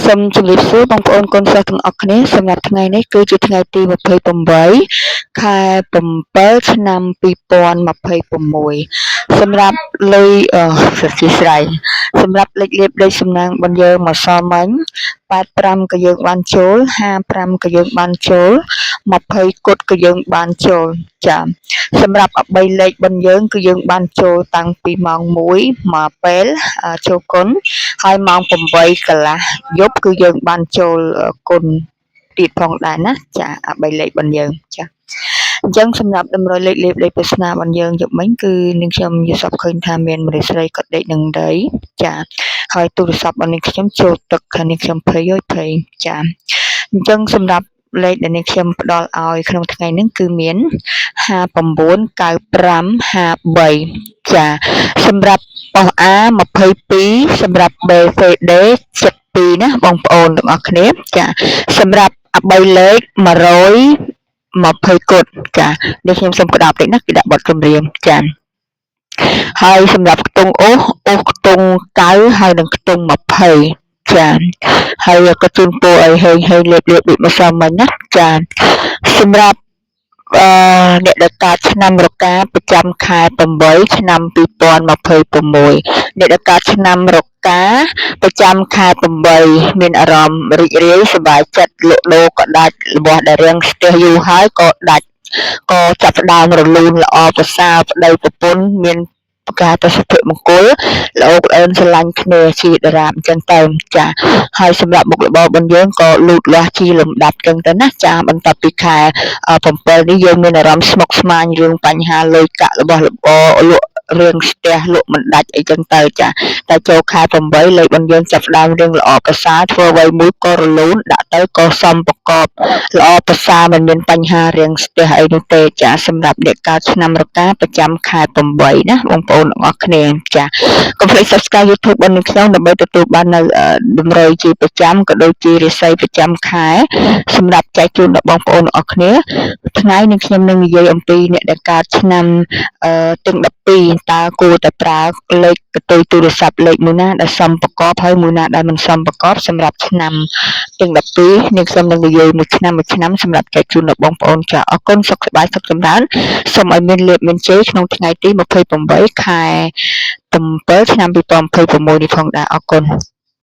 សូមជម្រាបសួរបងប្អូនកូនសិស្សទាំងអស់គ្នាសម្រាប់ថ្ងៃនេះគឺជាថ្ងៃទី28 ខែ7 ឆ្នាំ2026សម្រាប់លុយសរសៃស្រីសម្រាប់លេខលេបលេខសំណាងរបស់យើងមកសល់មិញ85ក៏យើងបានចូល55ក៏យើងបានចូល20គត់ក៏យើងបានចូលចាសម្រាប់3លេខរបស់យើងគឺយើងបានចូលតាំងពីម៉ោង1មកពេលចូលគុណហើយម៉ោង8កន្លះយប់គឺយើងបានចូលគុណទៀតផងដែរណាចា3លេខរបស់យើងចាអញ្ចឹងសម្រាប់តម្រុយលេខលេបលេខប្រស្នារបស់យើងយប់មិញគឺនាងខ្ញុំយល់សប្តិឃើញថាមានមនុស្សស្រីគាត់ដេកនឹងដីចាហើយទូរស័ព្ទរបស់នាងខ្ញុំចូលទឹកហើយនាងខ្ញុំភ័យចាអញ្ចឹងសម្រាប់លេខដែលនាងខ្ញុំផ្ដល់ឲ្យក្នុងថ្ងៃនេះគឺមាន599553ចាសម្រាប់បោះ A 22សម្រាប់ B C D 72ណាបងប្អូនទាំងអស់គ្នាចាសម្រាប់3លេខ120គត់ចានេះខ្ញុំសូមក្តាប់តិចណាគេដាក់បទចម្រៀងចាហើយសម្រាប់ខ្ទង់អូសខ្ទង់9ហើយនិងខ្ទង់20ចាហើយក៏ជូនពរឲ្យហេងលេបដូចម្សិលមិញណាចាសម្រាប់អ្នកដែលកើតឆ្នាំរកាប្រចាំខែ8ឆ្នាំ2026អ្នកដែលកើតឆ្នាំរកាប្រចាំខែ8មានអារម្មណ៍រីករាយសប្បាយចិត្តលក់ដូរក៏ដាច់របស់ដែលរាំងស្ទះយូរហើយក៏ដាច់ក៏ចាប់ផ្ដើមរលូនល្អប្រសើរប្តីប្រពន្ធមានប្រការទៅសុភមង្គលល្អក្អើនស្រឡាញ់គ្នាជាតារាអញ្ចឹងទៅចាហើយសម្រាប់មុខរបររបស់យើងក៏លូតលាស់ជាលំដាប់អញ្ចឹងទៅណាចាបន្ទាប់ពីខែ7នេះយើងមានអារម្មណ៍ស្មុគស្មាញរឿងបញ្ហាលុយកាក់របស់របរលក់រឿងស្ទះលក់មិនដាច់អីចឹងទៅចាតែចូលខែ8លេខរបស់យើងចាប់ផ្ដើមរឿងល្អប្រសើរធ្វើអ្វីមួយក៏រលូនដាក់ទៅក៏សមប្រកបល្អប្រសើរមិនមានបញ្ហារឿងស្ទះអីនោះទេចាសម្រាប់អ្នកកើតឆ្នាំរកាប្រចាំខែ8ណាបងប្អូនទាំងអស់គ្នាចាកុំភ្លេច Subscribe YouTube របស់នាងខ្ញុំដើម្បីទទួលបាននៅតម្រុយជាប្រចាំក៏ដូចជារាសីប្រចាំខែសម្រាប់ចែកជូនដល់បងប្អូនទាំងអស់គ្នាថ្ងៃនេះខ្ញុំនឹងនិយាយអំពីអ្នកដែលកើតឆ្នាំទាំង12តើគួរតែប្រើលេខកតុយទូរស័ព្ទលេខមួយណាដែលសមប្រកបហើយមួយណាដែលមិនសមប្រកបសម្រាប់ឆ្នាំទាំង12នាងខ្ញុំនឹងនិយាយមួយឆ្នាំសម្រាប់ចែកជូនដល់បងប្អូនចាអរគុណសុខសប្បាយសុខចម្រើនសូមឲ្យមានលាភមានជ័យក្នុងថ្ងៃទី28ខែ7ឆ្នាំ2026នេះផងដែរអរគុណ